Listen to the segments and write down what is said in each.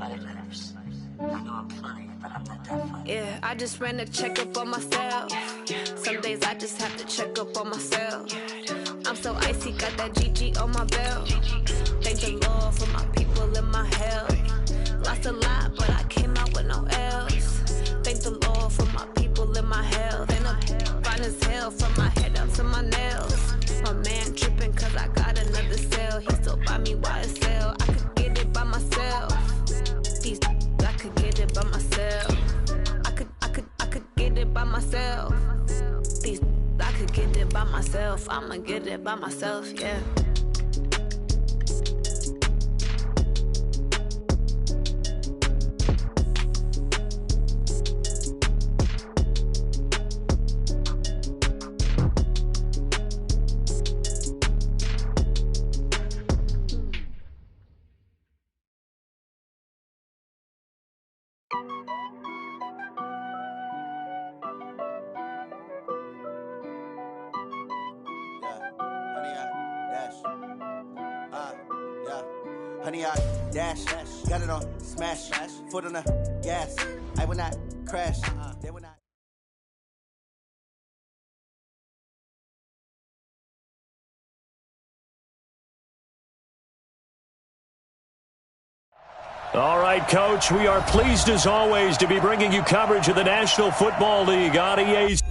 competitors. I know I'm funny, but I'm not that funny. Yeah, I just ran a checkup on myself. Some days I just have to check up on myself. I'm so icy, got that GG on my belt. Thank the Lord for my people in my health. Lost a lot, but I came out with no else. Thank the Lord for my people in my health. And I'm fine as hell from my head up to my nails. My man tripping cause I got another cell. He still buy me YSL. I could get it by myself. These I could get it by myself. I could get it by myself. These I could get it by myself. I'ma get it by myself, yeah. Honey, I dash, got it on smash, foot on the gas. I will not crash, they will not. All right, Coach, we are pleased as always to be bringing you coverage of the National Football League on EA's.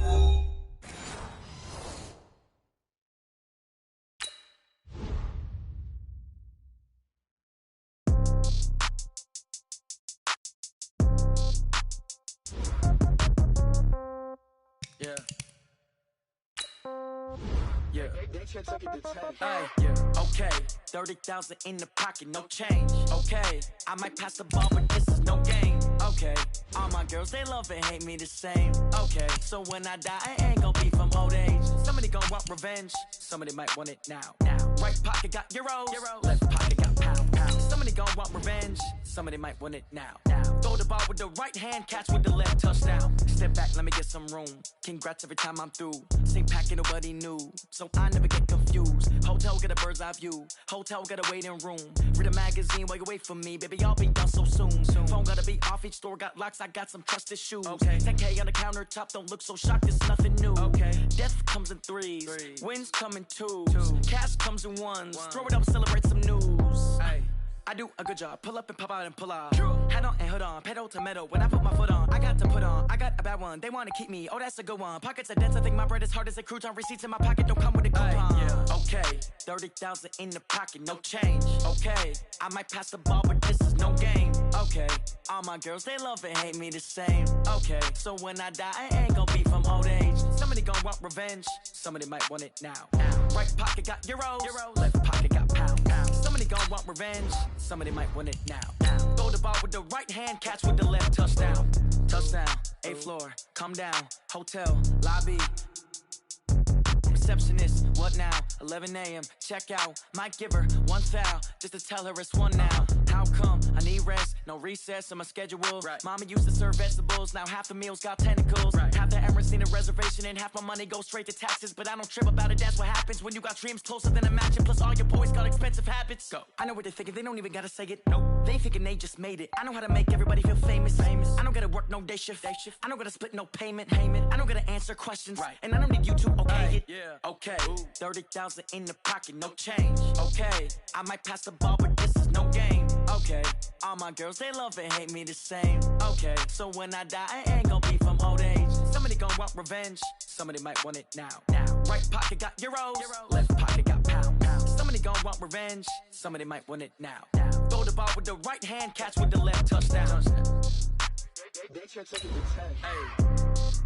Okay, 30,000 in the pocket, no change. Okay, I might pass the ball, but this is no game. Okay, all my girls, they love and hate me the same. Okay, so when I die, I ain't gon' be from old age. Somebody gon' want revenge, somebody might want it now. Right pocket got euros, left pocket got pound. Somebody gon' want revenge, somebody might want it now. Throw the ball with the right hand, catch with the left, touchdown. Step back, let me get some room. Congrats every time I'm through. Same packet, nobody knew, so I never get confused. Hotel get a bird's eye view, hotel got a waiting room. Read a magazine while you wait for me, baby, I'll be done so soon. Phone gotta be off, each store got locks, I got some trusted shoes. 10K on the countertop, don't look so shocked, it's nothing new. Death comes in threes, wins come in twos, cash comes in ones. Throw it up, celebrate some news. I do a good job, pull up and pop out and pull out. Head on and hood on, pedal to metal. When I put my foot on, I got to put on. I got a bad one, they wanna keep me, oh that's a good one. Pockets are dense, I think my bread is hard as a crouton. Receipts in my pocket don't come with a coupon. Okay, 30,000 in the pocket, no change. Okay, I might pass the ball, but this is no game. Okay, all my girls, they love and hate me the same. Okay, so when I die, I ain't gon' be from old age. Somebody gon' want revenge, somebody might want it now. Right pocket got euros, left pocket got pound. Somebody gon' want revenge, somebody might want it now. Throw the ball with the right hand, catch with the left, touchdown. Touchdown, 8th floor, come down, hotel, lobby. Receptionist, what now? 11 a.m., check out. Might give her one foul, just to tell her it's one now. How come? I need rest, no recess in my schedule. Mama used to serve vegetables, now half the meals got tentacles. Half the Emirates need a reservation and half my money goes straight to taxes. But I don't trip about it, that's what happens when you got dreams closer than a mansion. Plus all your boys got expensive habits. Go. I know what they're thinking, they don't even gotta say it. Nope. They thinking they just made it. I know how to make everybody feel famous. I don't gotta work no day shift. I don't gotta split no payment. I don't gotta answer questions. And I don't need you to okay it. Okay, 30,000 in the pocket, no change. Okay, I might pass the ball, but this is no game. Okay, all my girls, they love and hate me the same. Okay, so when I die, I ain't gon' be from old age. Somebody gon' want revenge, somebody might want it now. Right pocket got euros, left pocket got pound. Somebody gon' want revenge, somebody might want it now. Throw the ball with the right hand, catch with the left, touchdown. They should take it to 10.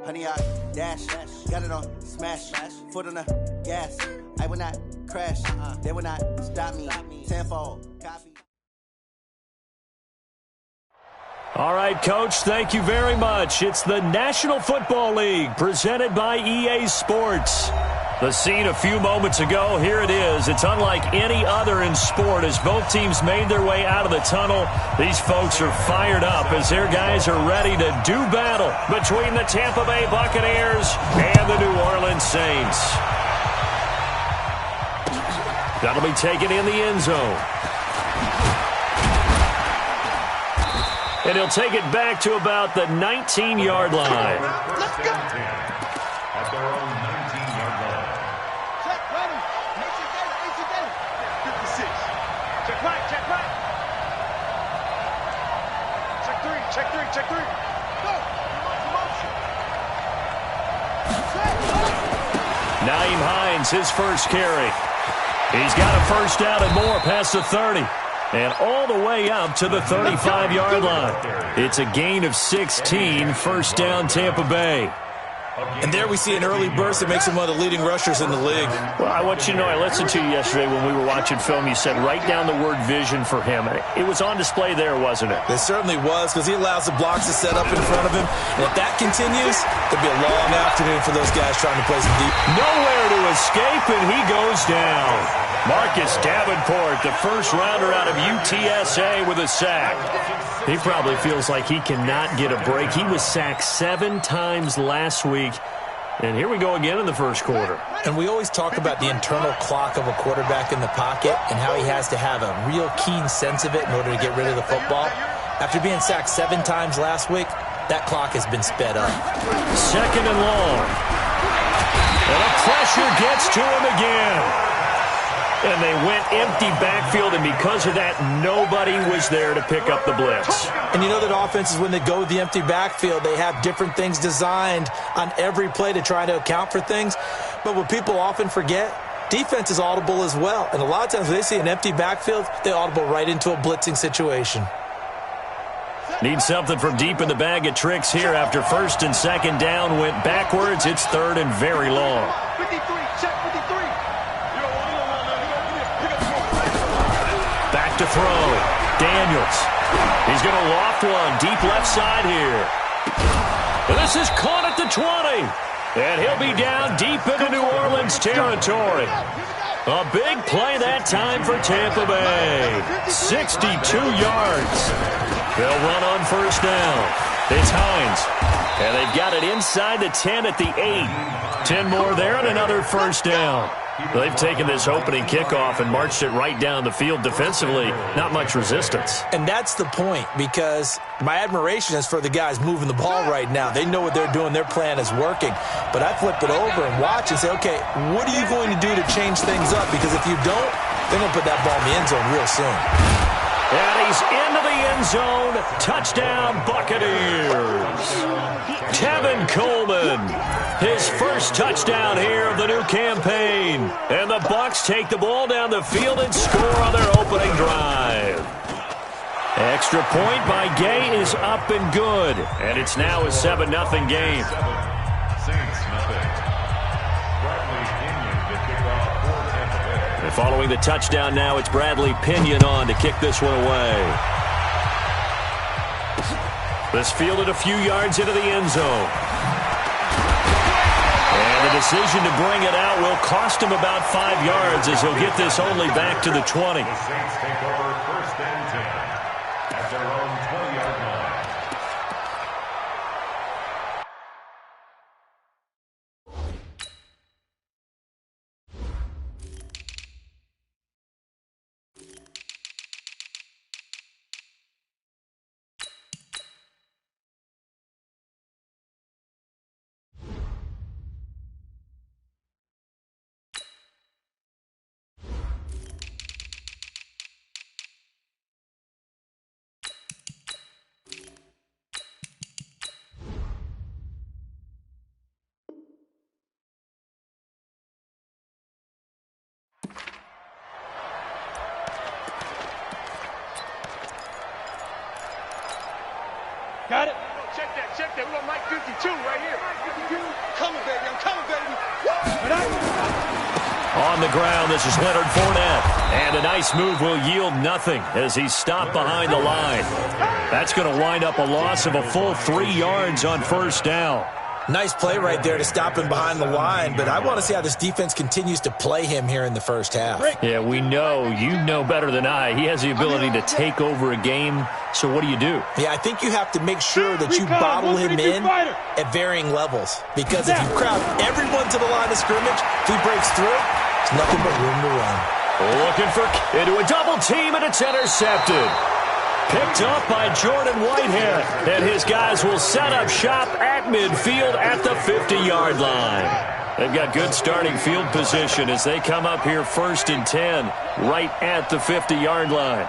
Honey, I dash, got it on smash, foot on the gas. I will not crash, they will not stop me. Tenfold, copy. All right, Coach, thank you very much. It's the National Football League presented by EA Sports. The scene a few moments ago, here it is. It's unlike any other in sport as both teams made their way out of the tunnel. These folks are fired up as their guys are ready to do battle between the Tampa Bay Buccaneers and the New Orleans Saints. That'll be taken in the end zone. And he'll take it back to about the 19-yard line. Let's go. At their own 19-yard line. Check, ready. 56. Check right, check right. Check three. Go. Nyheim Hines, his first carry. He's got a first down and more past the 30. And all the way up to the 35-yard line. It's a gain of 16, first down Tampa Bay. And there we see an early burst that makes him one of the leading rushers in the league. Well, I want you to know, I listened to you yesterday when we were watching film. You said write down the word vision for him. It was on display there, wasn't it? It certainly was, because he allows the blocks to set up in front of him. And if that continues, there'll be a long afternoon for those guys trying to play some deep. Nowhere to escape, and he goes down. Marcus Davenport, the first rounder out of UTSA with a sack. He probably feels like he cannot get a break. He was sacked 7 times last week. And here we go again in the first quarter. And we always talk about the internal clock of a quarterback in the pocket and how he has to have a real keen sense of it in order to get rid of the football. After being sacked 7 times last week, that clock has been sped up. Second and long. And the pressure gets to him again. And they went empty backfield, and because of that, nobody was there to pick up the blitz. And you know that offenses, when they go with the empty backfield, they have different things designed on every play to try to account for things. But what people often forget, defense is audible as well. And a lot of times when they see an empty backfield, they audible right into a blitzing situation. Need something from deep in the bag of tricks here after first and second down went backwards. It's third and very long. 53, check 53. Back to throw. Daniels. He's going to loft one deep left side here. And this is caught at the 20. And he'll be down deep into New Orleans territory. A big play that time for Tampa Bay. 62 yards. They'll run on first down. It's Hines. And they've got it inside the 10 at the 8. 10 more there and another first down. They've taken this opening kickoff and marched it right down the field defensively. Not much resistance. And that's the point, because my admiration is for the guys moving the ball right now. They know what they're doing. Their plan is working. But I flip it over and watch and say, okay, what are you going to do to change things up? Because if you don't, they're going to put that ball in the end zone real soon. And he's into the end zone. Touchdown, Buccaneers. Tevin Coleman, his first touchdown here of the new campaign. And the Bucs take the ball down the field and score on their opening drive. Extra point by Gay is up and good. And it's now a 7-0 game. And following the touchdown now, it's Bradley Pinion on to kick this one away. This fielded a few yards into the end zone. And the decision to bring it out will cost him about 5 yards as he'll get this only back to the 20. The Saints take over first and 10 at their own 20-yard line. Got it? Check that. We got Mike 52 right here. Coming, baby. I'm coming, baby. Woo! On the ground, this is Leonard Fournette. And a nice move will yield nothing as he's stopped behind the line. That's going to wind up a loss of a full 3 yards on first down. Nice play right there to stop him behind the line, but I want to see how this defense continues to play him here in the first half. Yeah, we know. You know better than I. He has the ability to take over a game, so what do you do? Yeah, I think you have to make sure that you bottle him in at varying levels, because if you crowd everyone to the line of scrimmage, if he breaks through, there's nothing but room to run. Looking for into a double team, and it's intercepted. Picked up by Jordan Whitehead, and his guys will set up shop at midfield at the 50-yard line. They've got good starting field position as they come up here 1st and 10, right at the 50-yard line.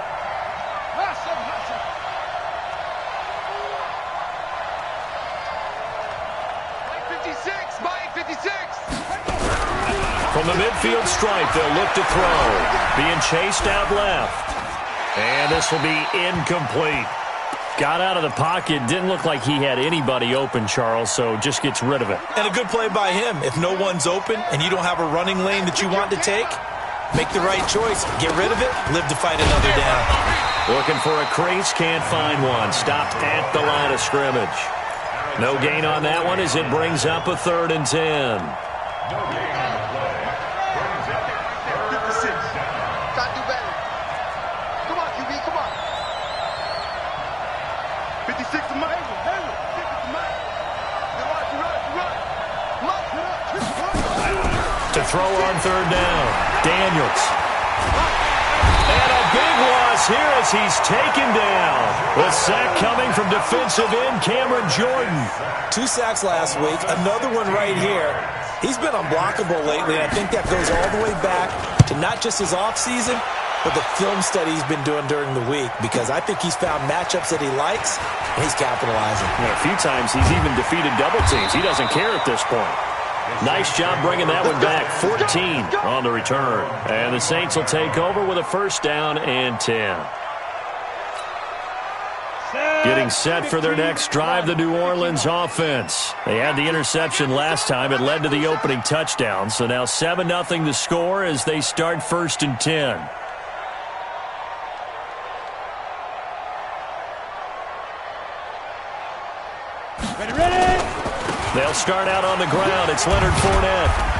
From the midfield stripe, they'll look to throw. Being chased out left. And this will be incomplete. Got out of the pocket. Didn't look like he had anybody open, Charles, so just gets rid of it. And a good play by him. If no one's open and you don't have a running lane that you want to take, make the right choice. Get rid of it. Live to fight another down. Looking for a crease. Can't find one. Stopped at the line of scrimmage. No gain on that one as it brings up a 3rd and 10. To throw on 3rd down, Daniels. And a big loss here as he's taken down. The sack coming from defensive end Cameron Jordan. 2 sacks last week, another one right here. He's been unblockable lately, and I think that goes all the way back to not just his offseason, but the film study he's been doing during the week, because I think he's found matchups that he likes, and he's capitalizing. And a few times he's even defeated double teams. He doesn't care at this point. Nice job bringing that one back. 14 on the return. And the Saints will take over with a 1st down and 10. Getting set for their next drive, the New Orleans offense. They had the interception last time. It led to the opening touchdown. So now 7-0 the score as they start 1st and 10. They'll start out on the ground. It's Leonard Fournette.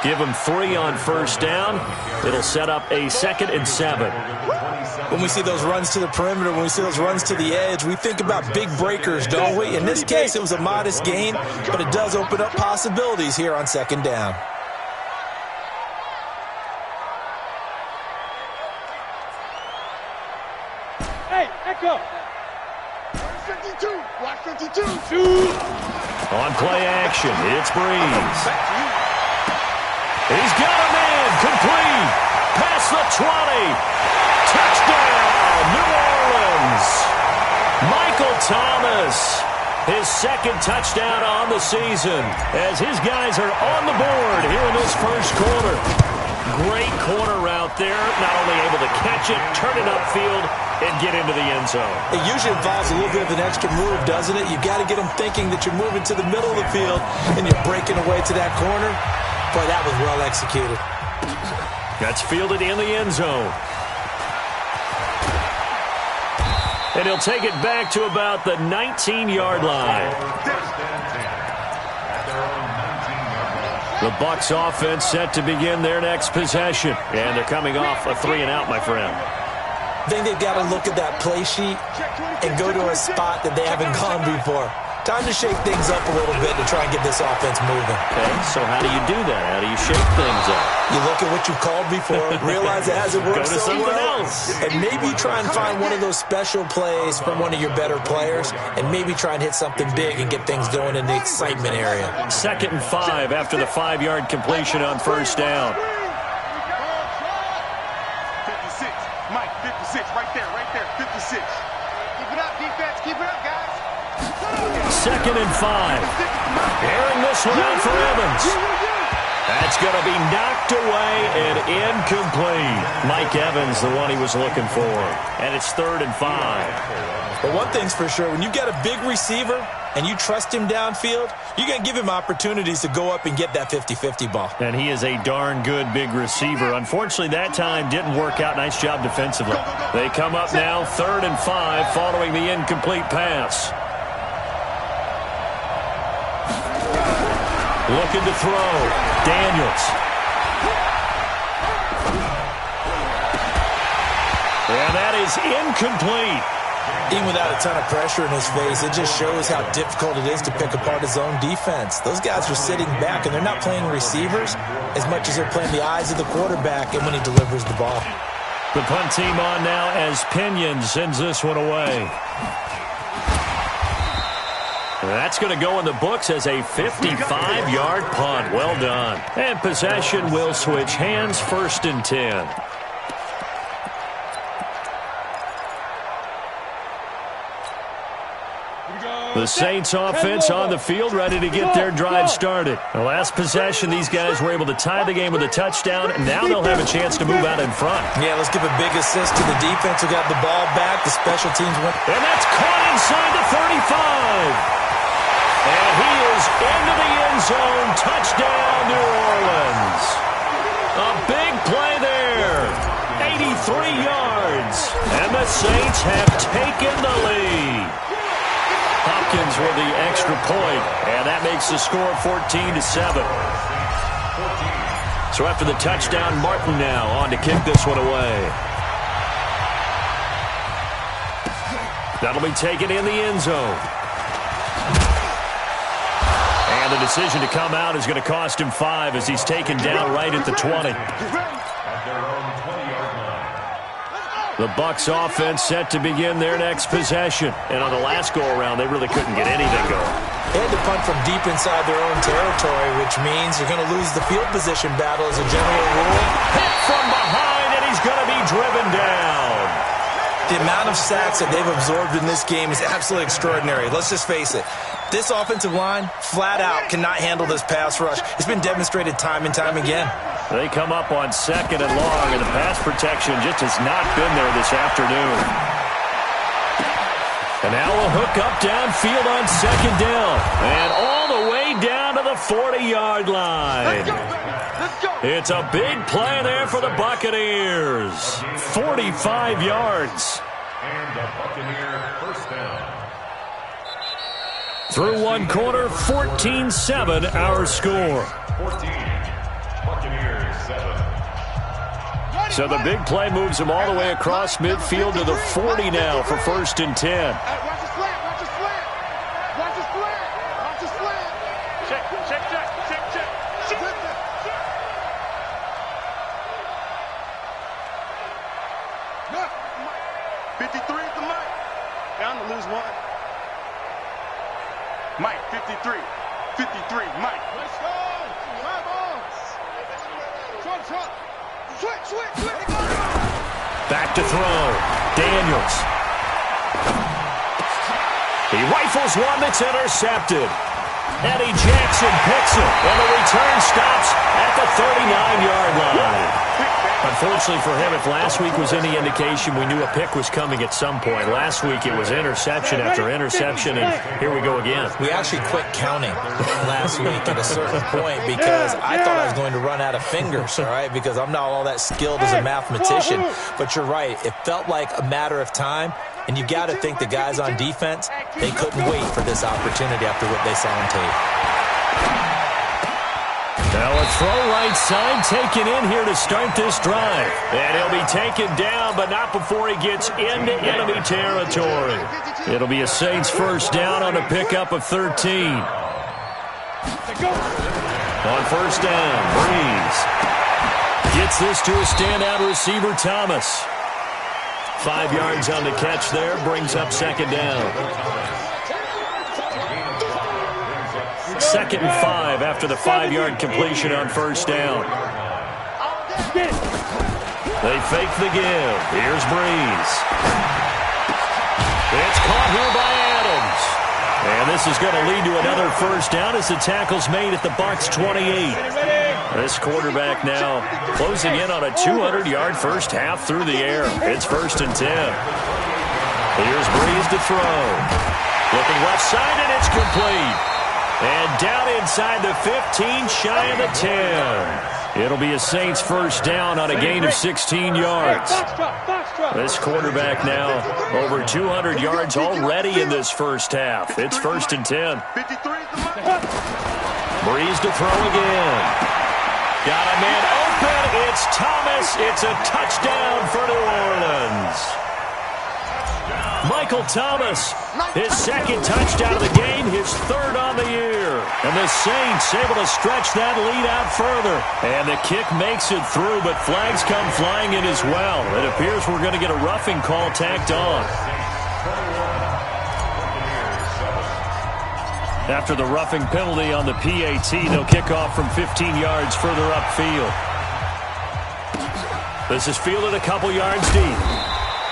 Give him 3 on 1st down. It'll set up a 2nd and 7. When we see those runs to the perimeter, when we see those runs to the edge, we think about big breakers, don't we? In this case, it was a modest gain, but it does open up possibilities here on 2nd down. Hey, echo. 52. Watch 52. On play action, it's Breeze. He's got a man, complete. Past the 20. Touchdown, New Orleans. Michael Thomas, his 2nd touchdown on the season as his guys are on the board here in this 1st quarter. Great corner route there, not only able to catch it, turn it upfield, and get into the end zone. It usually involves a little bit of an extra move, doesn't it? You've got to get them thinking that you're moving to the middle of the field and you're breaking away to that corner. Boy, that was well executed. That's fielded in the end zone. And he'll take it back to about the 19-yard line. The Bucs offense set to begin their next possession. And they're coming off a 3-and-out, my friend. I think they've got to look at that play sheet and go to a spot that they haven't gone before. Time to shake things up a little bit to try and get this offense moving. Okay, so how do you do that? How do you shake things up? You look at what you've called before, realize it hasn't worked Go to so someone well, else. and maybe try and find one of those special plays from one of your better players, and maybe try and hit something big and get things going in the excitement area. 2nd and 5 after the 5-yard completion on 1st down. 56. Mike, 56. Right there, 56. Keep it up, defense. Keep it up, guys. 2nd and 5. Airing this one out for Evans. That's going to be knocked away and incomplete. Mike Evans, the one he was looking for. And it's 3rd and 5. But one thing's for sure, when you get a big receiver and you trust him downfield, you're going to give him opportunities to go up and get that 50-50 ball. And he is a darn good big receiver. Unfortunately, that time didn't work out. Nice job defensively. They come up now 3rd and 5 following the incomplete pass. Looking to throw. Daniels. And that is incomplete. Even without a ton of pressure in his face, it just shows how difficult it is to pick apart his own defense. Those guys are sitting back, and they're not playing receivers as much as they're playing the eyes of the quarterback and when he delivers the ball. The punt team on now as Pinion sends this one away. That's going to go in the books as a 55-yard punt. Well done. And possession will switch hands, 1st and 10. The Saints offense on the field, ready to get their drive started. The last possession, these guys were able to tie the game with a touchdown, and now they'll have a chance to move out in front. Yeah, let's give a big assist to the defense who got the ball back. The special teams went. And that's caught inside the 35. And he is into the end zone. Touchdown, New Orleans. A big play there. 83 yards. And the Saints have taken the lead. Hopkins with the extra point, and that makes the score 14-7. So after the touchdown, Martin now on to kick this one away. That'll be taken in the end zone. And the decision to come out is going to cost him 5 as he's taken down right at the 20. The Bucs offense set to begin their next possession. And on the last go-around, they really couldn't get anything going. They had to punt from deep inside their own territory, which means you're going to lose the field position battle as a general rule. Hit from behind, and he's going to be driven down. The amount of sacks that they've absorbed in this game is absolutely extraordinary. Let's just face it. This offensive line, flat out, cannot handle this pass rush. It's been demonstrated time and time again. They come up on 2nd and long, and the pass protection just has not been there this afternoon. And now a hook up downfield on 2nd down. And all the way down to the 40-yard line. Let's go. It's a big play there for the Buccaneers. 45 yards. And the Buccaneer 1st down. Through one quarter, 14-7 our score. 14. Buccaneers 7. So the big play moves them all the way across midfield to the 40 now for 1st and 10. Watch the slant. Watch the slant. Watch the slant. Watch the slant. Check. Look, 53 is the mic. Down to lose one. Mike, 53. 53, Mike. Let's go. Five balls. Trump. Switch. Back to throw. Daniels. He rifles one that's intercepted. Eddie Jackson picks it, and the return stops at the 39-yard line. Unfortunately for him, if last week was any indication, we knew a pick was coming at some point. Last week it was interception after interception, and here we go again. We actually quit counting last week at a certain point because I thought I was going to run out of fingers, all right, because I'm not all that skilled as a mathematician. But you're right. It felt like a matter of time, and you got to think the guys on defense, they couldn't wait for this opportunity after what they saw on tape. Now a throw right side taken in here to start this drive. And he'll be taken down, but not before he gets into enemy territory. It'll be a Saints 1st down on a pickup of 13. On 1st down, Breeze gets this to a standout receiver, Thomas. 5 yards on the catch there, brings up 2nd down. 2nd and 5 after the 5-yard completion on 1st down. They fake the give. Here's Breeze. It's caught here by Adams. And this is going to lead to another 1st down as the tackle's made at the Bucs 28. This quarterback now closing in on a 200-yard 1st half through the air. It's 1st and 10. Here's Breeze to throw. Looking left side, and it's complete. And down inside the 15, shy of the 10. It'll be a Saints first down on a gain of 16 yards. This quarterback now over 200 yards already in this first half. It's 1st and 10. Breeze to throw again. Got a man open. It's Thomas. It's a touchdown for New Orleans. Michael Thomas, his second touchdown of the game, his third on the year. And the Saints able to stretch that lead out further. And the kick makes it through, but flags come flying in as well. It appears we're going to get a roughing call tacked on. After the roughing penalty on the PAT, they'll kick off from 15 yards further upfield. This is fielded a couple yards deep.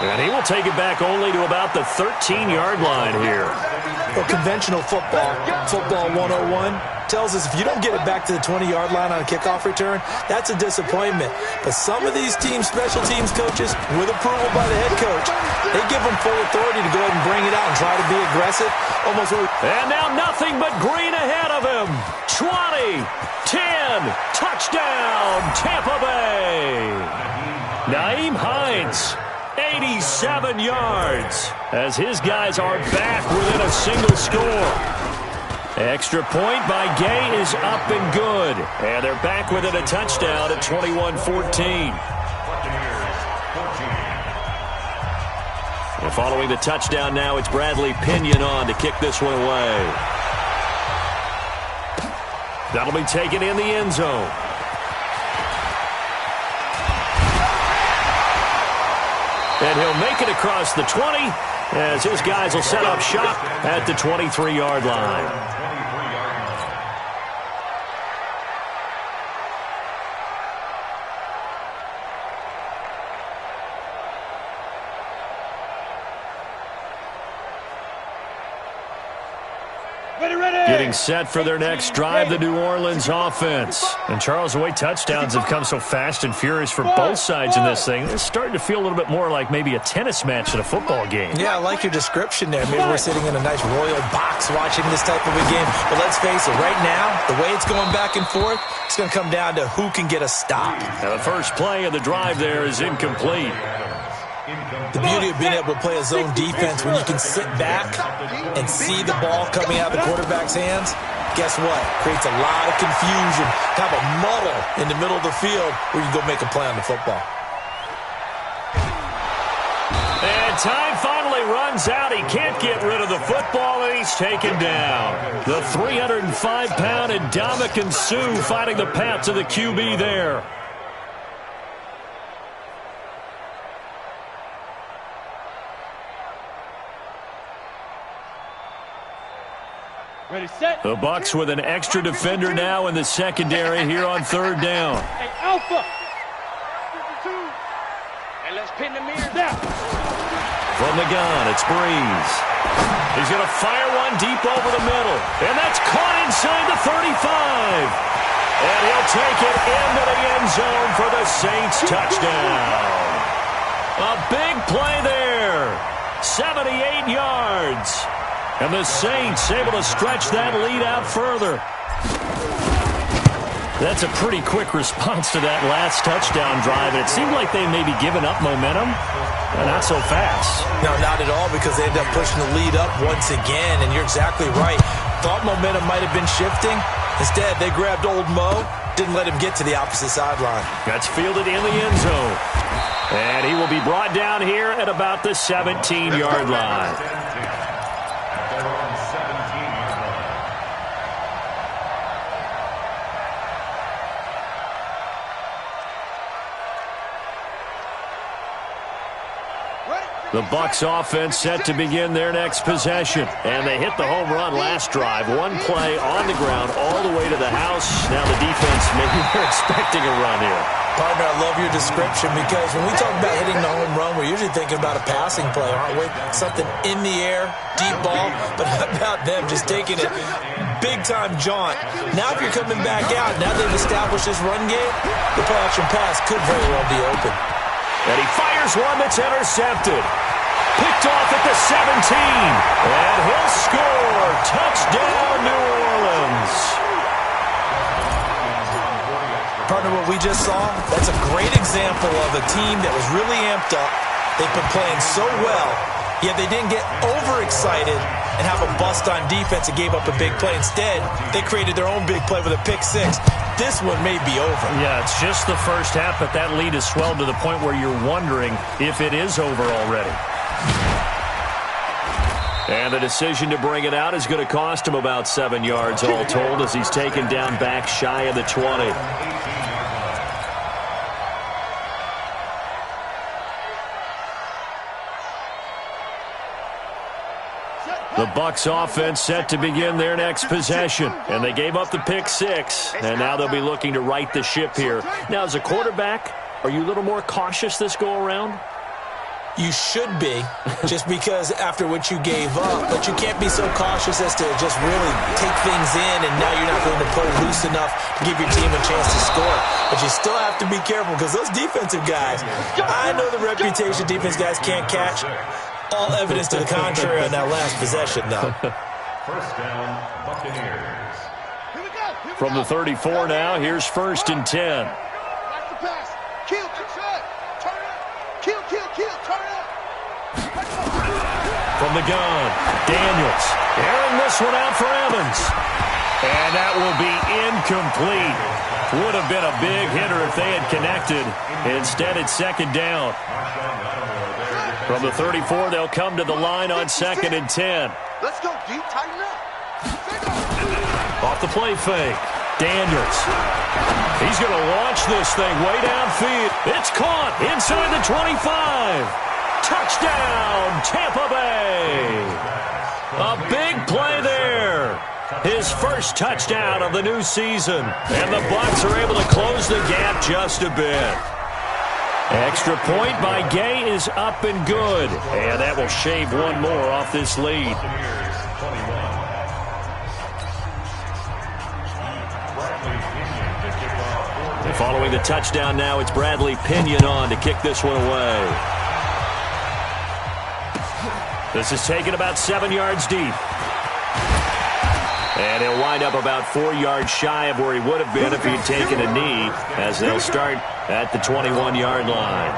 And he will take it back only to about the 13-yard line here. Well, conventional football 101, tells us if you don't get it back to the 20-yard line on a kickoff return, that's a disappointment. But some of these teams, special teams coaches, with approval by the head coach, they give them full authority to go ahead and bring it out and try to be aggressive. And now nothing but green ahead of him. 20, 10, touchdown, Tampa Bay. Nyheim Hines, 87 yards, as his guys are back within a single score. Extra point by Gay is up and good. And they're back within a touchdown at 21-14. And following the touchdown now, it's Bradley Pinion on to kick this one away. That'll be taken in the end zone. And he'll make it across the 20 as his guys will set up shop at the 23-yard line. Getting set for their next drive, the New Orleans offense. And Charles, the way touchdowns have come so fast and furious for both sides in this thing, it's starting to feel a little bit more like maybe a tennis match in a football game. Yeah, I like your description there. Maybe we're sitting in a nice royal box watching this type of a game. But let's face it, right now, the way it's going back and forth, it's going to come down to who can get a stop. Now the first play of the drive there is incomplete. The beauty of being able to play a zone defense when you can sit back and see the ball coming out of the quarterback's hands, guess what? Creates a lot of confusion, kind of a muddle in the middle of the field where you can go make a play on the football. And time finally runs out. He can't get rid of the football, and he's taken down. The 305-pound Ndamukong Suh finding the path to the QB there. Ready, set. The Bucs with an extra defender now in the secondary here on third down. Hey, Alpha. And let's pin the mirror down. From the gun, it's Breeze. He's going to fire one deep over the middle. And that's caught inside the 35. And he'll take it into the end zone for the Saints touchdown. A big play there. 78 yards. And the Saints able to stretch that lead out further. That's a pretty quick response to that last touchdown drive. And it seemed like they may be giving up momentum. But not so fast. No, not at all, because they end up pushing the lead up once again. And you're exactly right. Thought momentum might have been shifting. Instead, they grabbed old Mo, didn't let him get to the opposite sideline. That's fielded in the end zone. And he will be brought down here at about the 17-yard line. The Bucs offense set to begin their next possession. And they hit the home run last drive. One play on the ground all the way to the house. Now the defense, maybe they're expecting a run here. Partner, I love your description, because when we talk about hitting the home run, we're usually thinking about a passing play, aren't we? Something in the air, deep ball. But how about them just taking it big-time jaunt? Now if you're coming back out, now they've established this run game, the play action pass could very well be open. And he fires one that's intercepted. Picked off at the 17. And he'll score. Touchdown, New Orleans. Partner, what we just saw, that's a great example of a team that was really amped up. They've been playing so well, yet they didn't get overexcited and have a bust on defense and gave up a big play. Instead, they created their own big play with a pick six. This one may be over. Yeah, it's just the first half, but that lead has swelled to the point where you're wondering if it is over already. And the decision to bring it out is going to cost him about 7 yards all told as he's taken down back shy of the 20. The Bucs offense set to begin their next possession. And they gave up the pick six. And now they'll be looking to right the ship here. Now, as a quarterback, are you a little more cautious this go-around? You should be, just because after what you gave up. But you can't be so cautious as to just really take things in, and now you're not going to play loose enough to give your team a chance to score. But you still have to be careful because those defensive guys, I know the reputation defense guys can't catch. All evidence to the contrary on that last possession, though. First down, Buccaneers. From the 34 now, here's 1st and 10. From the gun, Daniels airing this one out for Evans. And that will be incomplete. Would have been a big hitter if they had connected. Instead, it's 2nd down. From the 34, they'll come to the line on 2nd and 10. Let's go, D. Tighten up. Off the play fake. Daniels. He's going to launch this thing way downfield. It's caught inside the 25. Touchdown, Tampa Bay. A big play there. His first touchdown of the new season. And the Bucs are able to close the gap just a bit. Extra point by Gay is up and good. And that will shave one more off this lead. And following the touchdown now, it's Bradley Pinion on to kick this one away. This is taken about 7 yards deep. And he'll wind up about 4 yards shy of where he would have been if he'd taken a knee, as they'll start at the 21-yard line.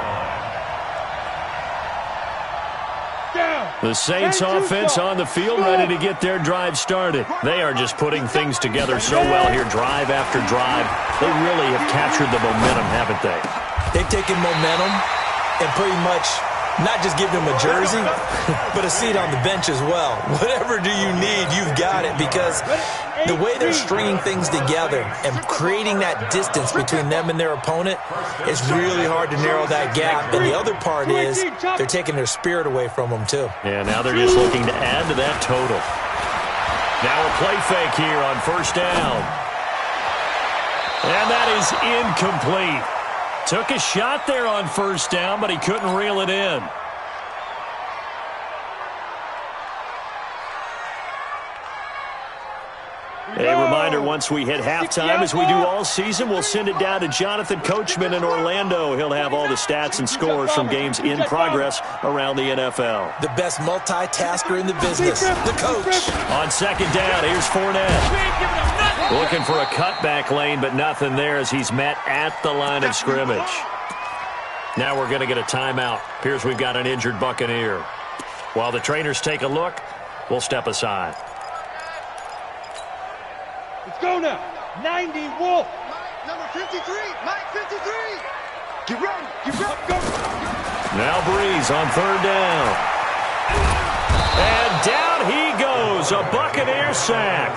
The Saints offense on the field, ready to get their drive started. They are just putting things together so well here, drive after drive. They really have captured the momentum, haven't they? They've taken momentum and pretty much not just give them a jersey, but a seat on the bench as well. Whatever do you need, you've got it, because the way they're stringing things together and creating that distance between them and their opponent, it's really hard to narrow that gap. And the other part is they're taking their spirit away from them, too. Yeah, now they're just looking to add to that total. Now a play fake here on 1st down. And that is incomplete. Took a shot there on 1st down, but he couldn't reel it in. A reminder, once we hit halftime, as we do all season, we'll send it down to Jonathan Coachman in Orlando. He'll have all the stats and scores from games in progress around the NFL. The best multitasker in the business, the coach. On 2nd down, here's Fournette. Looking for a cutback lane, but nothing there as he's met at the line of scrimmage. Now we're going to get a timeout. Appears we've got an injured Buccaneer. While the trainers take a look, we'll step aside. Let's go now. 90, Wolf. Number 53. Mike 53. Get ready. Get ready. Go. Now Breeze on 3rd down. And down he goes. A Buccaneer sack.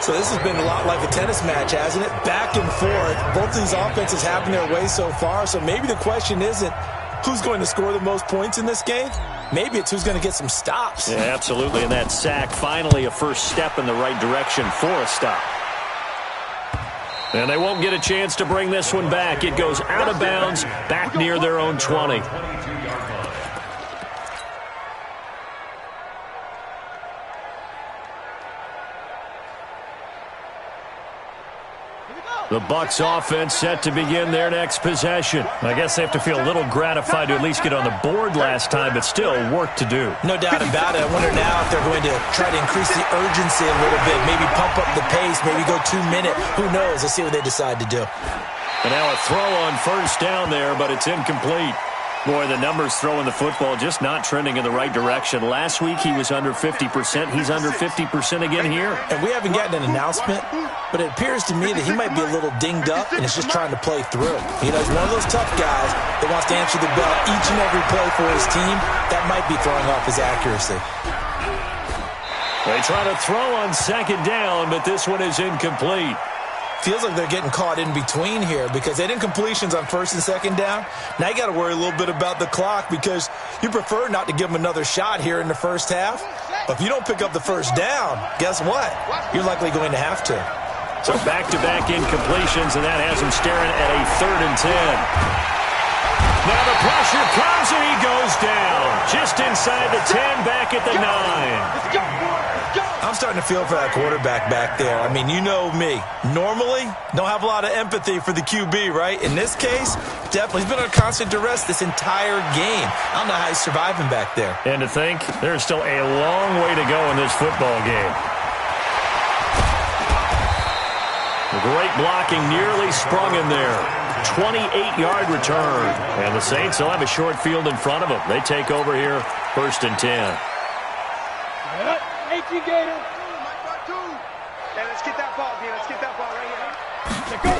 So this has been a lot like a tennis match, hasn't it? Back and forth. Both of these offenses having their way so far. So maybe the question isn't who's going to score the most points in this game. Maybe it's who's going to get some stops. Yeah, absolutely. And that sack, finally a first step in the right direction for a stop. And they won't get a chance to bring this one back. It goes out of bounds, back near their own 20. The Bucs offense set to begin their next possession. I guess they have to feel a little gratified to at least get on the board last time, but still work to do. No doubt about it. I wonder now if they're going to try to increase the urgency a little bit, maybe pump up the pace, maybe go 2-minute. Who knows? Let's see what they decide to do. And now a throw on first down there, but it's incomplete. Boy, the numbers throwing the football just not trending in the right direction. Last week he was under 50%. He's under 50% again here. And we haven't gotten an announcement, but it appears to me that he might be a little dinged up and is just trying to play through. You know, he's one of those tough guys that wants to answer the bell each and every play for his team. That might be throwing off his accuracy. They try to throw on second down, but this one is incomplete. Feels like they're getting caught in between here because they did incompletions on first and second down. Now you got to worry a little bit about the clock because you prefer not to give them another shot here in the first half. But if you don't pick up the first down, guess what? You're likely going to have to. So back-to-back incompletions, and that has him staring at a 3rd and 10. Now the pressure comes, and he goes down. Just inside the 10, back at the 9. Let's go, boy. I'm starting to feel for that quarterback back there. I mean, you know me. Normally, don't have a lot of empathy for the QB, right? In this case, definitely. He's been under constant duress this entire game. I don't know how he's surviving back there. And to think, there's still a long way to go in this football game. The great blocking nearly sprung in there. 28-yard return. And the Saints will have a short field in front of them. They take over here, 1st and 10. 18 Gator. Yeah, let's get that ball, D. Let's get that ball right here. Go.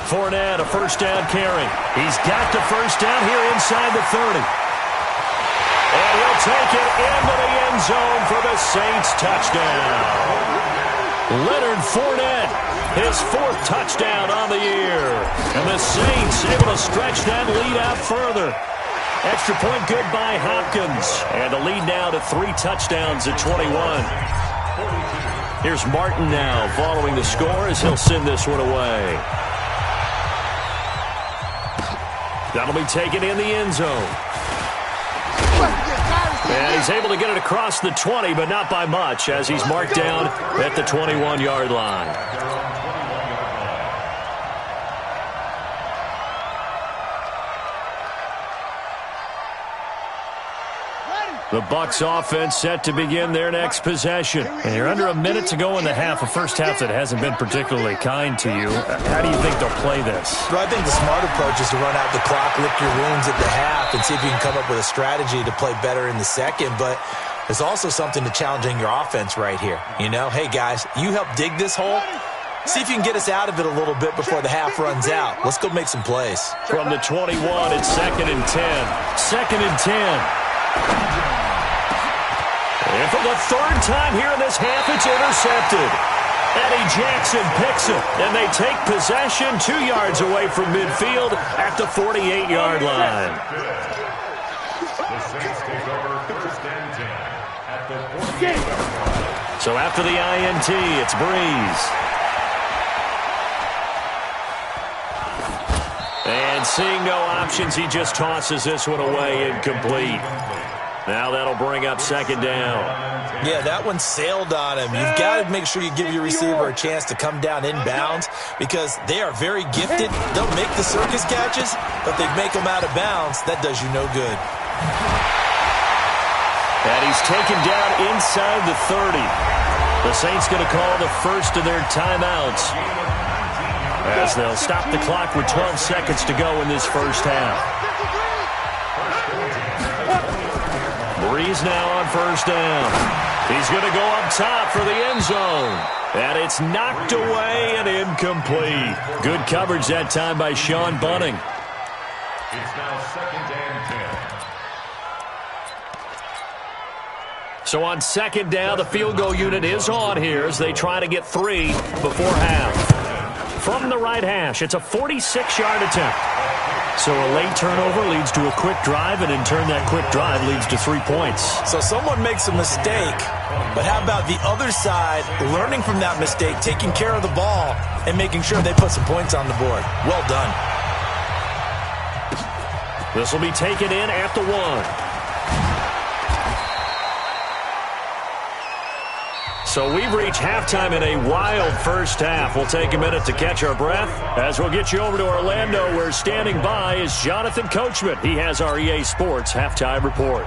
Fournette, a first down carry. He's got the first down here inside the 30. And he'll take it into the end zone for the Saints touchdown. Leonard Fournette, his 4th touchdown on the year. And the Saints able to stretch that lead out further. Extra point good by Hopkins. And the lead now to 3 touchdowns at 21. Here's Martin now following the score as he'll send this one away. That'll be taken in the end zone. And he's able to get it across the 20, but not by much as he's marked down at the 21-yard line. The Bucs offense set to begin their next possession. And you're under a minute to go in the half, a first half that hasn't been particularly kind to you. How do you think they'll play this? Well, I think the smart approach is to run out the clock, lick your wounds at the half, and see if you can come up with a strategy to play better in the second. But there's also something to challenging your offense right here. You know, hey, guys, you help dig this hole. See if you can get us out of it a little bit before the half runs out. Let's go make some plays. From the 21, it's 2nd and 10. 2nd and 10. And for the 3rd time here in this half, it's intercepted. Eddie Jackson picks it, and they take possession 2 yards away from midfield at the 48-yard line. The Saints take over 1st and 10 at the 48. So after the INT, it's Breeze. And seeing no options, he just tosses this one away, incomplete. Now that'll bring up 2nd down. Yeah, that one sailed on him. You've got to make sure you give your receiver a chance to come down inbounds because they are very gifted. They'll make the circus catches, but they make them out of bounds. That does you no good. And he's taken down inside the 30. The Saints going to call the first of their timeouts as they'll stop the clock with 12 seconds to go in this first half. Breeze now on first down. He's going to go up top for the end zone. And it's knocked away and incomplete. Good coverage that time by Sean Bunting. It's now 2nd and 10. So on 2nd down, the field goal unit is on here as they try to get 3 before half. From the right hash, it's a 46-yard attempt. So a late turnover leads to a quick drive, and in turn that quick drive leads to 3 points. So someone makes a mistake, but how about the other side learning from that mistake, taking care of the ball, and making sure they put some points on the board? Well done. This will be taken in at the 1. So we've reached halftime in a wild first half. We'll take a minute to catch our breath as we'll get you over to Orlando, where standing by is Jonathan Coachman. He has our EA Sports halftime report.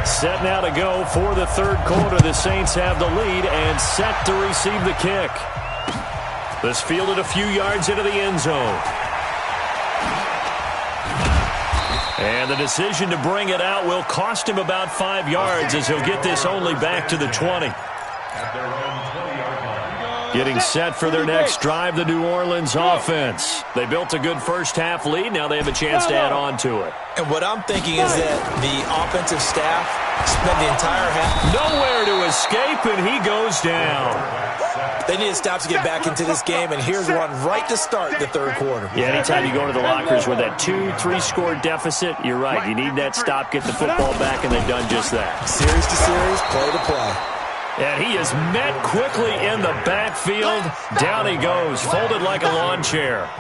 Set now to go for the third quarter. The Saints have the lead and set to receive the kick. This fielded a few yards into the end zone. And the decision to bring it out will cost him about 5 yards, as he'll get this only back to the 20. Getting set for their next drive, the New Orleans offense. They built a good first-half lead. Now they have a chance to add on to it. And what I'm thinking is that the offensive staff spent the entire half. Nowhere to escape, and he goes down. They need to stop to get back into this game, and here's one right to start the third quarter. Yeah, anytime you go to the lockers with that 2-3 score deficit, you're right. You need that stop, get the football back, and they've done just that. Series to series, play to play. And he is met quickly in the backfield. Down he goes, folded like a lawn chair.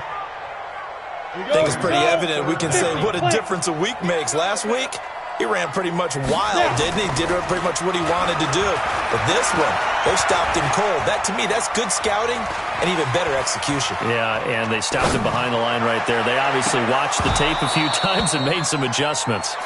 I think it's pretty evident. We can say what a difference a week makes. Last week, he ran pretty much wild, didn't he? Did pretty much what he wanted to do. But this one, they stopped him cold. That, to me, that's good scouting and even better execution. Yeah, and they stopped him behind the line right there. They obviously watched the tape a few times and made some adjustments.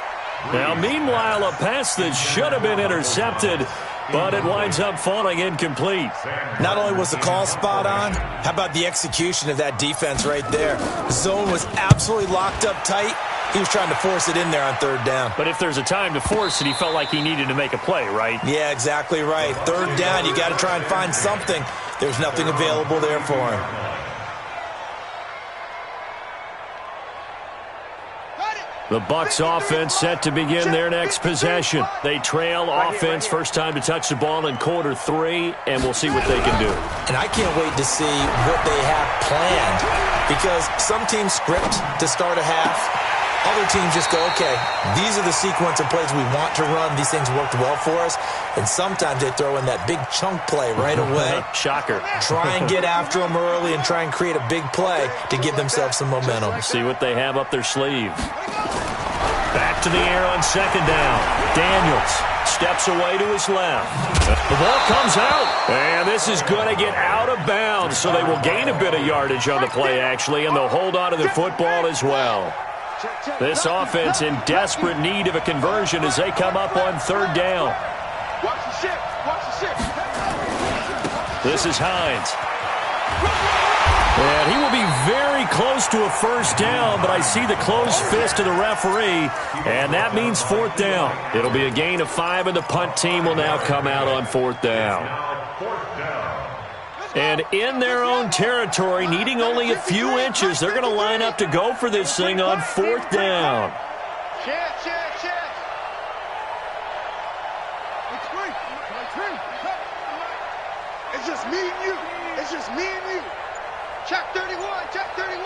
Now, meanwhile, a pass that should have been intercepted, but it winds up falling incomplete. Not only was the call spot on, how about the execution of that defense right there? The zone was absolutely locked up tight. He was trying to force it in there on third down. But if there's a time to force it, he felt like he needed to make a play, right? Yeah, exactly right. Third down, you got to try and find something. There's nothing available there for him. The Bucs offense set to begin their next possession. They trail offense, first time to touch the ball in quarter 3, and we'll see what they can do. And I can't wait to see what they have planned, because some teams script to start a half. Other teams just go, okay, these are the sequence of plays we want to run. These things worked well for us. And sometimes they throw in that big chunk play right away. Shocker. Try and get after them early and try and create a big play to give themselves some momentum. See what they have up their sleeve. Back to the air on second down. Daniels steps away to his left. The ball comes out. And this is going to get out of bounds, so they will gain a bit of yardage on the play, actually, and they'll hold on to the football as well. This offense in desperate need of a conversion as they come up on third down. Watch the ship. Watch the ship. This is Hines. And he will be very close to a first down, but I see the closed fist of the referee, and that means fourth down. It'll be a gain of 5, and the punt team will now come out on fourth down. And in their own territory, needing only a few inches, they're going to line up to go for this thing on fourth down. It's just me and you. It's just me and you. Check 31. Check 31.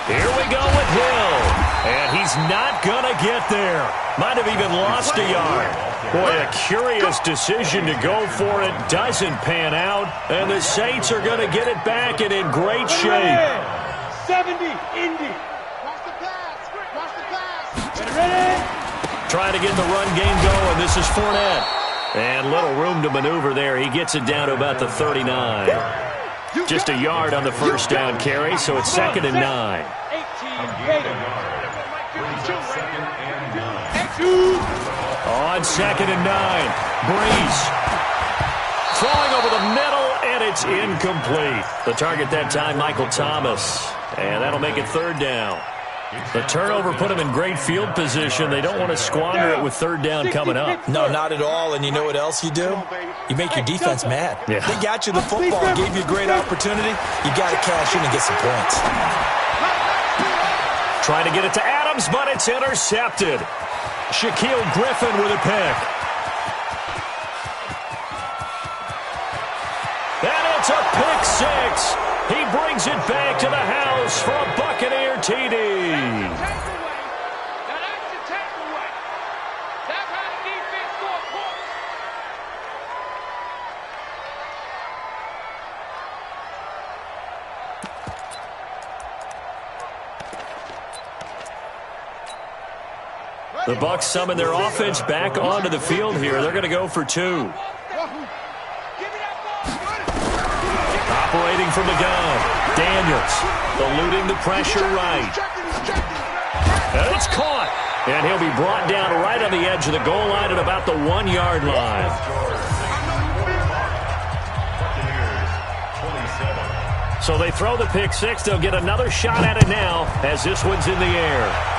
Here we go with Hill. And he's not going to get there. Might have even lost a yard. Boy, a curious decision to go for it. Doesn't pan out. And the Saints are going to get it back and in great shape. 70, Indy. Watch the pass. Watch the pass. Ready? Trying to get the run game going. This is Fournette. And little room to maneuver there. He gets it down to about the 39. Just a yard on the first down carry, so it's 2nd and 9. 18, On 2nd and 9, Breeze throwing over the middle, and it's incomplete. The target that time, Michael Thomas, and that'll make it third down. The turnover put them in great field position. They don't want to squander it with third down coming up. No, not at all. And you know what else you do? You make your defense mad. Yeah. They got you the football, gave you a great opportunity. You got to cash in and get some points. Trying to get it to Adams, but it's intercepted. Shaquille Griffin with a pick. And it's a pick six. He brings it back to the house for a Buccaneer TD. The Bucs summon their offense back onto the field here. They're going to go for 2. Operating from the gun, Daniels eluding the pressure right. And it's caught. And he'll be brought down right on the edge of the goal line at about the 1-yard line. So they throw the pick six. They'll get another shot at it now as this one's in the air.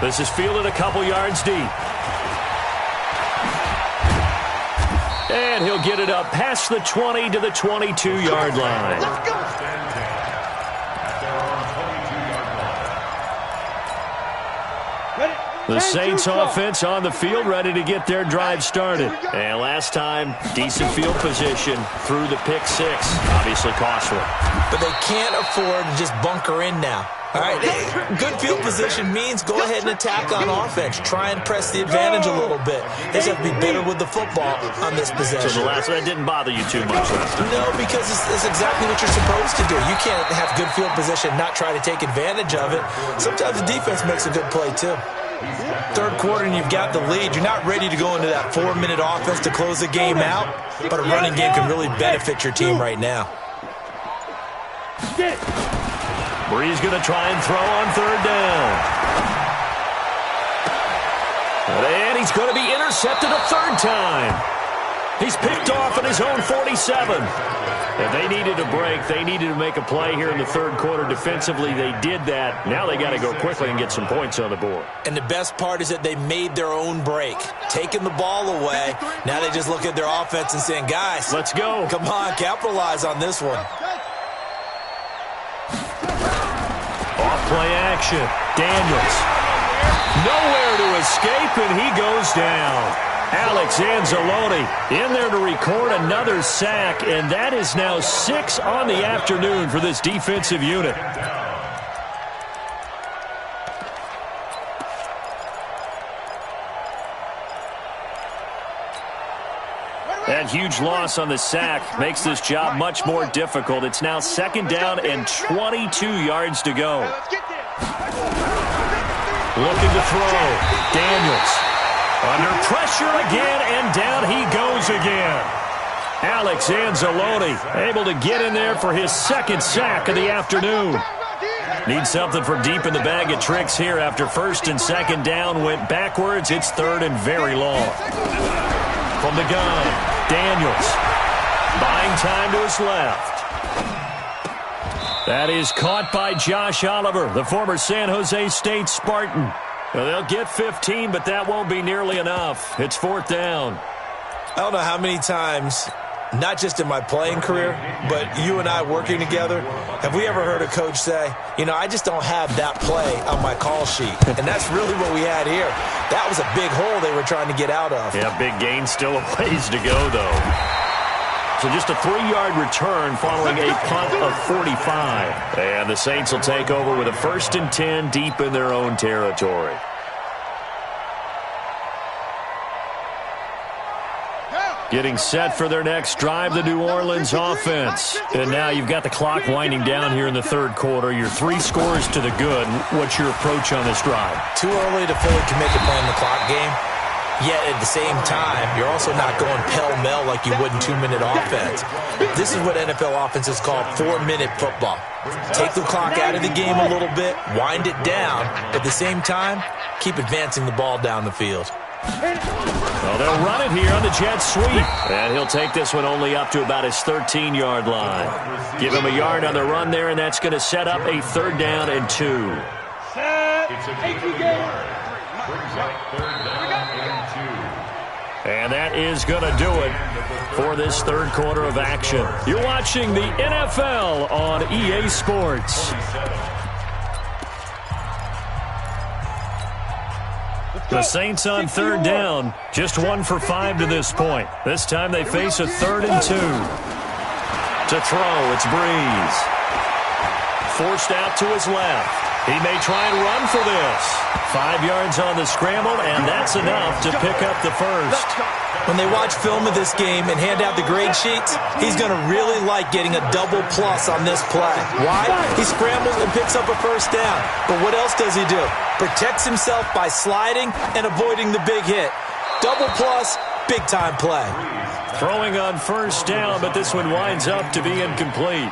This is fielded a couple yards deep. And he'll get it up past the 20 to the 22-yard line. The Saints offense on the field, ready to get their drive started. And last time, decent field position through the pick six. Obviously costly. But they can't afford to just bunker in now. All right, good field position means go ahead and attack on offense. Try and press the advantage a little bit. They just have to be better with the football on this possession. So the last one didn't bother you too much last time? No, because it's exactly what you're supposed to do. You can't have good field position, not try to take advantage of it. Sometimes the defense makes a good play, too. Third quarter and you've got the lead. You're not ready to go into that 4-minute offense to close the game out, but a running game can really benefit your team right now. Brees going to try and throw on third down. And he's going to be intercepted a third time. He's picked off at his own 47. If they needed a break, they needed to make a play here in the third quarter. Defensively, they did that. Now they got to go quickly and get some points on the board. And the best part is that they made their own break, taking the ball away. Now they just look at their offense and saying, guys, let's go. Come on, capitalize on this one. Off-play action. Daniels. Nowhere to escape, and he goes down. Alex Anzalone in there to record another sack, and that is now 6 on the afternoon for this defensive unit. That huge loss on the sack makes this job much more difficult. It's now 2nd down and 22 yards to go. Looking to throw. Daniels. Under pressure again, and down he goes again. Alex Anzalone able to get in there for his 2nd sack of the afternoon. Needs something from deep in the bag of tricks here after 1st and 2nd down went backwards. It's 3rd and very long. From the gun, Daniels. Buying time to his left. That is caught by Josh Oliver, the former San Jose State Spartan. Well, they'll get 15, but that won't be nearly enough. It's 4th down. I don't know how many times, not just in my playing career, but you and I working together, have we ever heard a coach say, you know, I just don't have that play on my call sheet. And that's really what we had here. That was a big hole they were trying to get out of. Yeah, big gain, still a ways to go, though. So just a 3-yard return following a punt of 45. And the Saints will take over with a 1st and 10 deep in their own territory. Getting set for their next drive, the New Orleans offense. And now you've got the clock winding down here in the 3rd quarter. You're 3 scores to the good. What's your approach on this drive? Too early to fully commit to playing the clock game. Yet at the same time, you're also not going pell-mell like you would in 2-minute offense. This is what NFL offenses call 4-minute football. Take the clock out of the game a little bit, wind it down, but at the same time, keep advancing the ball down the field. Well, they'll run it here on the jet sweep. And he'll take this one only up to about his 13-yard line. Give him a yard on the run there, and that's going to set up a 3rd down and 2. It's a 8-yard. Brings up 3rd down and 2. And that is going to do it for this 3rd quarter of action. You're watching the NFL on EA Sports. The Saints on 3rd down, just 1 for 5 to this point. This time they face a 3rd and 2. To throw, it's Brees. Forced out to his left. He may try and run for this. 5 yards on the scramble, and that's enough to pick up the first. When they watch film of this game and hand out the grade sheets, he's going to really like getting a double plus on this play. Why? He scrambles and picks up a first down. But what else does he do? Protects himself by sliding and avoiding the big hit. Double plus, big-time play. Throwing on first down, but this one winds up to be incomplete.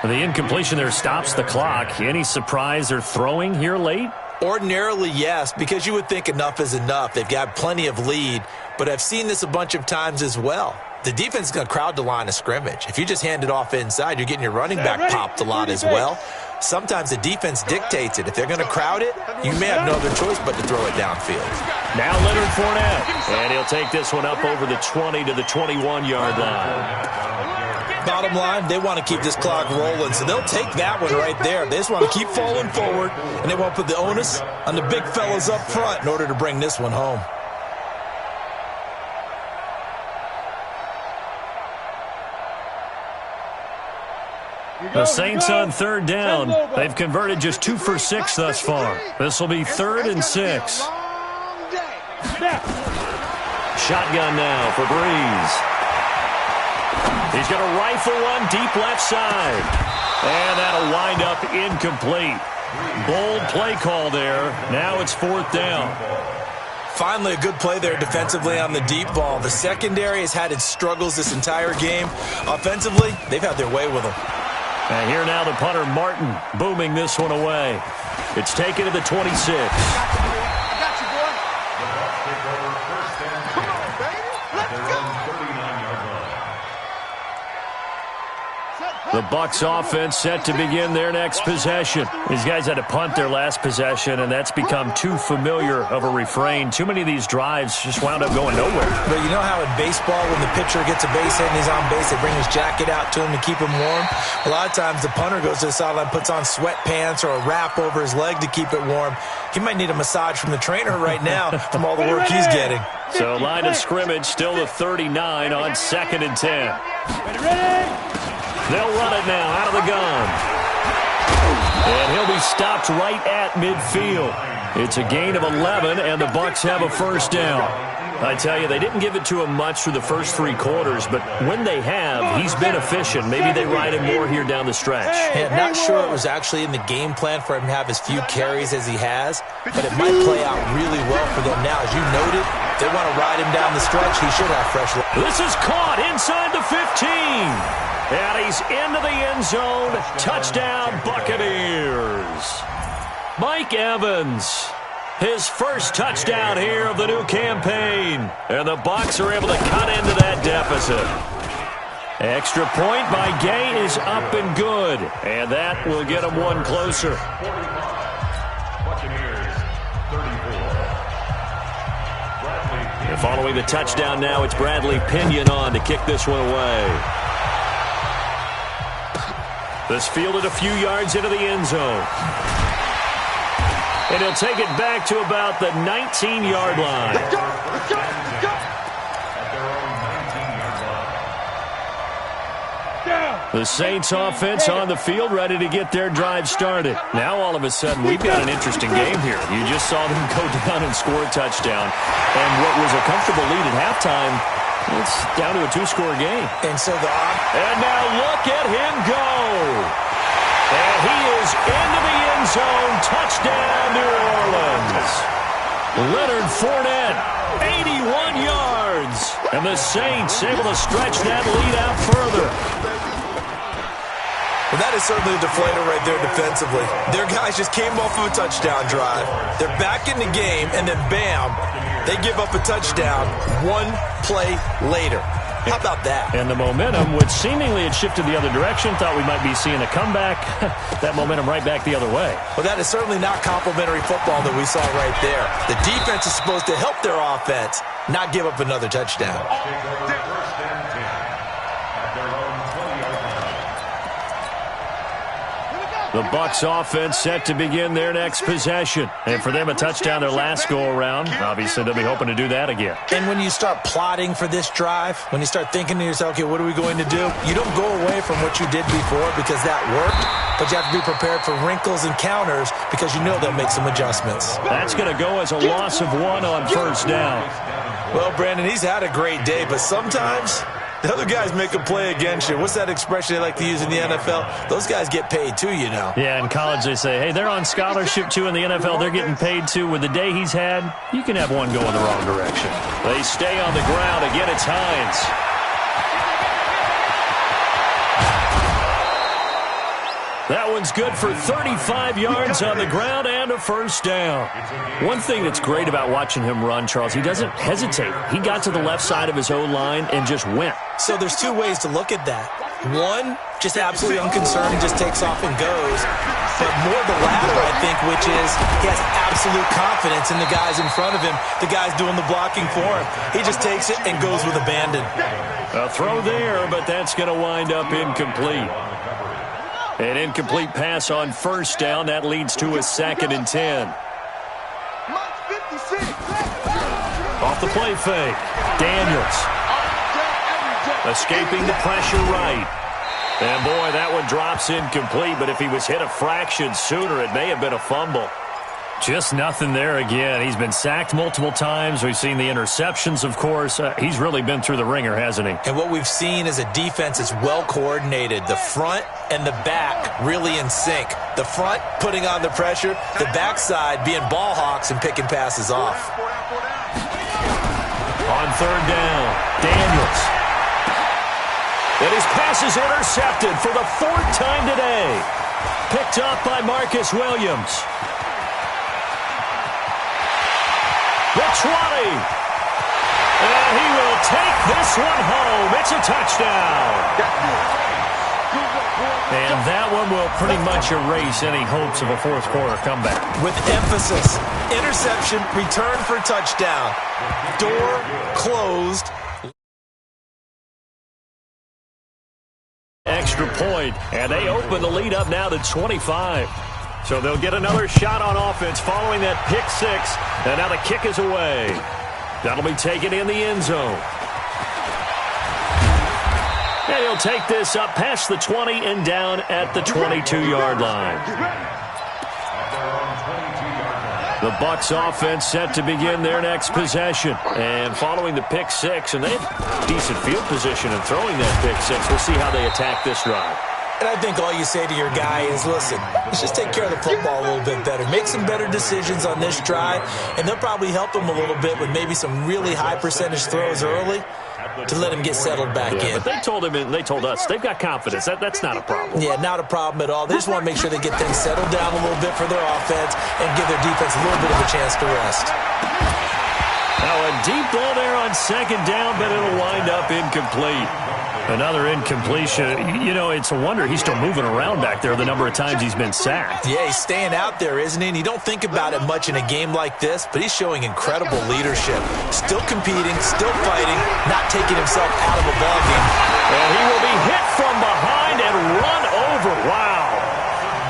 The incompletion there stops the clock. Any surprise they're throwing here late? Ordinarily, yes, because you would think enough is enough. They've got plenty of lead, but I've seen this a bunch of times as well. The defense is going to crowd the line of scrimmage. If you just hand it off inside, you're getting your running back popped a lot as well. Sometimes the defense dictates it. If they're going to crowd it, you may have no other choice but to throw it downfield. Now Leonard Fournette, and he'll take this one up over the 20 to the 21-yard line. Bottom line, they want to keep this clock rolling, so they'll take that one right there. They just want to keep falling forward, and they want to put the onus on the big fellas up front in order to bring this one home. The Saints on third down. They've converted just 2 for 6 thus far. This will be 3rd and 6. Shotgun now for Breeze. He's going to rifle one deep left side. And that'll wind up incomplete. Bold play call there. Now it's 4th down. Finally, a good play there defensively on the deep ball. The secondary has had its struggles this entire game. Offensively, they've had their way with them. And here now the punter, Martin, booming this one away. It's taken to the 26. The Bucs offense set to begin their next possession. These guys had to punt their last possession, and that's become too familiar of a refrain. Too many of these drives just wound up going nowhere. But you know how in baseball, when the pitcher gets a base hit and he's on base, they bring his jacket out to him to keep him warm? A lot of times the punter goes to the sideline, puts on sweatpants or a wrap over his leg to keep it warm. He might need a massage from the trainer right now from all the work he's getting. So line of scrimmage still the 39 on 2nd and 10. Ready? They'll run it now out of the gun. And he'll be stopped right at midfield. It's a gain of 11, and the Bucs have a first down. I tell you, they didn't give it to him much through the first 3 quarters, but when they have, he's been efficient. Maybe they ride him more here down the stretch. Yeah, not sure it was actually in the game plan for him to have as few carries as he has, but it might play out really well for them now. As you noted, if they want to ride him down the stretch, he should have fresh. This is caught inside the 15. And he's into the end zone. Touchdown, Buccaneers. Mike Evans, his first touchdown here of the new campaign. And the Bucs are able to cut into that deficit. Extra point by Gay is up and good. And that will get them one closer. And following the touchdown now, it's Bradley Pinion on to kick this one away. This fielded a few yards into the end zone. And he'll take it back to about the 19-yard line. The Saints offense on the field ready to get their drive started. Now all of a sudden we've got an interesting game here. You just saw them go down and score a touchdown. And what was a comfortable lead at halftime, it's down to a 2-score game. And so and now look at him go. And he is into the end zone. Touchdown, New Orleans. Leonard Fournette, 81 yards. And the Saints able to stretch that lead out further. Well, that is certainly a deflator right there defensively. Their guys just came off of a touchdown drive. They're back in the game, and then bam, they give up a touchdown 1 play later. How about that? And the momentum, which seemingly had shifted the other direction, thought we might be seeing a comeback. That momentum right back the other way. Well, that is certainly not complimentary football that we saw right there. The defense is supposed to help their offense, not give up another touchdown. The Bucs offense set to begin their next possession. And for them, a touchdown their last go-around. Obviously, they'll be hoping to do that again. And when you start plotting for this drive, when you start thinking to yourself, okay, what are we going to do? You don't go away from what you did before because that worked, but you have to be prepared for wrinkles and counters because you know they'll make some adjustments. That's going to go as a loss of 1 on first down. Well, Brandon, he's had a great day, but sometimes the other guys make a play against you. What's that expression they like to use in the NFL? Those guys get paid too, you know. Yeah, in college they say, hey, they're on scholarship too. In the NFL, they're getting paid too. With the day he's had, you can have one go in the wrong direction. They stay on the ground. Again, it's Hines. That one's good for 35 yards on the ground and a first down. One thing that's great about watching him run, Charles, he doesn't hesitate. He got to the left side of his O-line and just went. So there's two ways to look at that. One, just absolutely unconcerned and just takes off and goes. But more the latter, I think, which is he has absolute confidence in the guys in front of him, the guys doing the blocking for him. He just takes it and goes with abandon. A throw there, but that's going to wind up incomplete. An incomplete pass on first down. That leads to a 2nd and 10. Off the play fake. Daniels. Escaping the pressure right. And, boy, that one drops incomplete. But if he was hit a fraction sooner, it may have been a fumble. Just nothing there again. He's been sacked multiple times. We've seen the interceptions, of course. He's really been through the ringer, hasn't he? And what we've seen is a defense that's well-coordinated. The front and the back really in sync. The front putting on the pressure, the backside being ball hawks and picking passes off. On third down, Daniels. And his pass is intercepted for the 4th time today. Picked up by Marcus Williams. The 20. And he will take this one home. It's a touchdown. And that one will pretty much erase any hopes of a fourth-quarter comeback. With emphasis, interception, return for touchdown. Door closed. Extra point, and they open the lead up now to 25. So they'll get another shot on offense following that pick 6. And now the kick is away. That'll be taken in the end zone. And he'll take this up past the 20 and down at the 22-yard line. The Bucs offense set to begin their next possession. And following the pick 6, and they have decent field position in throwing that pick 6. We'll see how they attack this drive. And I think all you say to your guy is, listen, let's just take care of the football a little bit better. Make some better decisions on this drive, and they'll probably help him a little bit with maybe some really high percentage throws early to let him get settled back in. But they told him, and they told us, they've got confidence. That's not a problem. Yeah, not a problem at all. They just want to make sure they get things settled down a little bit for their offense and give their defense a little bit of a chance to rest. Now a deep ball there on 2nd down, but it'll wind up incomplete. Another incompletion. You know, it's a wonder he's still moving around back there the number of times he's been sacked. Yeah, he's staying out there, isn't he? And you don't think about it much in a game like this, but he's showing incredible leadership. Still competing, still fighting, not taking himself out of a ball game. And he will be hit from behind and run over. Wow.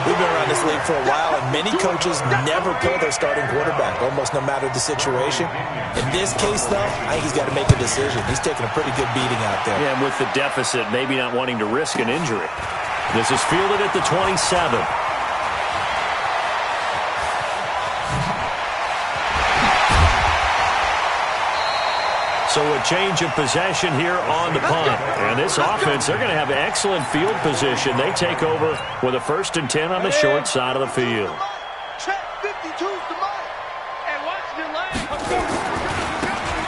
We've been around this league for a while, and many coaches never pull their starting quarterback, almost no matter the situation. In this case, though, I think he's got to make a decision. He's taking a pretty good beating out there. Yeah, and with the deficit, maybe not wanting to risk an injury. This is fielded at the 27. So a change of possession here on the punt. And this offense, they're going to have excellent field position. They take over with a 1st and 10 on the short side of the field.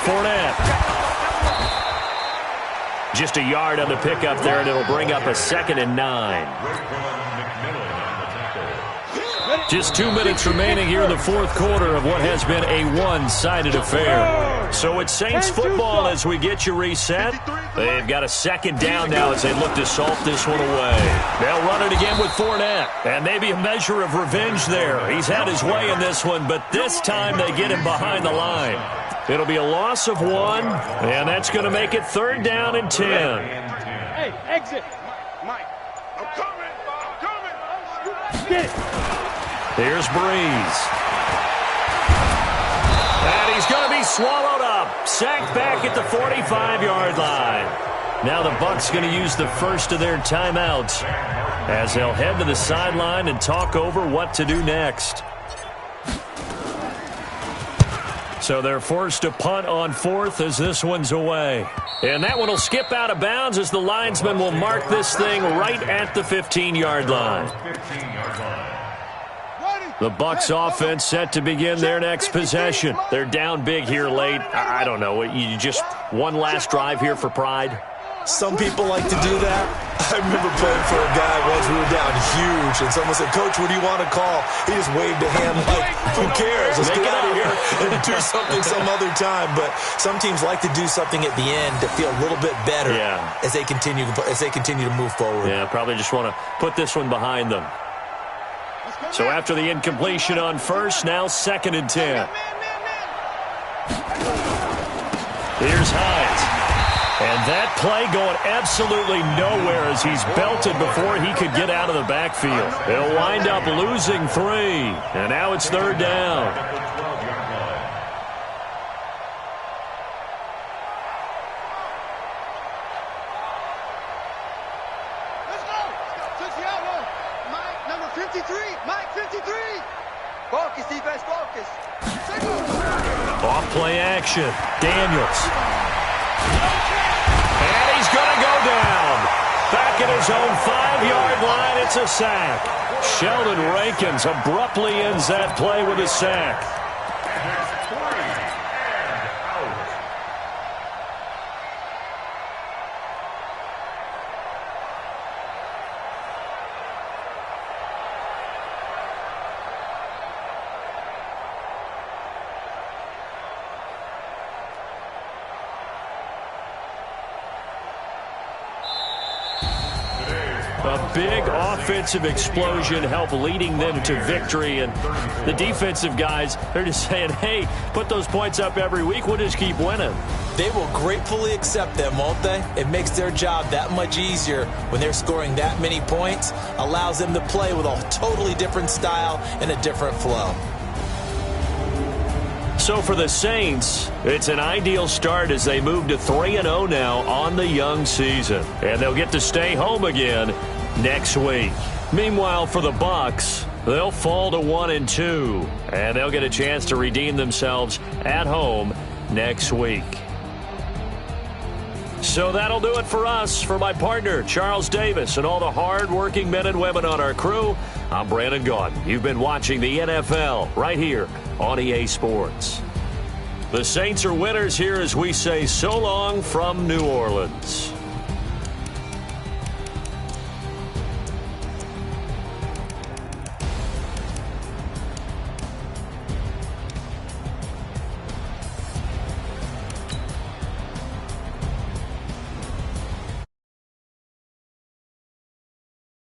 Fournette. Just a yard on the pickup there, and it'll bring up a 2nd and 9. Just 2 minutes remaining here in the 4th quarter of what has been a one-sided affair. So it's Saints football as we get you reset. They've got a 2nd down now as they look to salt this one away. They'll run it again with Fournette. And maybe a measure of revenge there. He's had his way in this one, but this time they get him behind the line. It'll be a loss of 1, and that's going to make it 3rd down and 10. Hey, exit. Mike, I'm coming. Here's Breeze. And he's going to be swallowed up. Sacked back at the 45-yard line. Now the Bucs going to use the first of their timeouts as they'll head to the sideline and talk over what to do next. So they're forced to punt on fourth as this one's away. And that one will skip out of bounds as the linesman will mark this thing right at the 15-yard line. The Bucs offense set to begin their next possession. They're down big here late. I don't know. You just one last drive here for pride? Some people like to do that. I remember playing for a guy once. We were down huge, and someone said, "Coach, what do you want to call?" He just waved a hand like, "Who cares? Let's get out of here and do something some other time." But some teams like to do something at the end to feel a little bit better as they continue to move forward. Yeah, probably just want to put this one behind them. So after the incompletion on first, now 2nd and 10. Here's Hines. And that play going absolutely nowhere as he's belted before he could get out of the backfield. He'll wind up losing 3. And now it's 3rd down. Let's go. Touch the outlaw. Mike, number 53. Mike, 53. Focus, defense, focus. Off play action. Daniels. And he's going to go down. Back at his own 5-yard line, it's a sack. Sheldon Rankins abruptly ends that play with a sack. A big offensive explosion helped leading them to victory. And the defensive guys, they're just saying, hey, put those points up every week. We'll just keep winning. They will gratefully accept them, won't they? It makes their job that much easier when they're scoring that many points. Allows them to play with a totally different style and a different flow. So for the Saints, it's an ideal start as they move to 3-0 now on the young season. And they'll get to stay home again next week. Meanwhile, for the Bucs, they'll fall to 1-2. And they'll get a chance to redeem themselves at home next week. So that'll do it for us. For my partner, Charles Davis, and all the hard-working men and women on our crew, I'm Brandon Gaudin. You've been watching the NFL right here on EA Sports. The Saints are winners here as we say so long from New Orleans.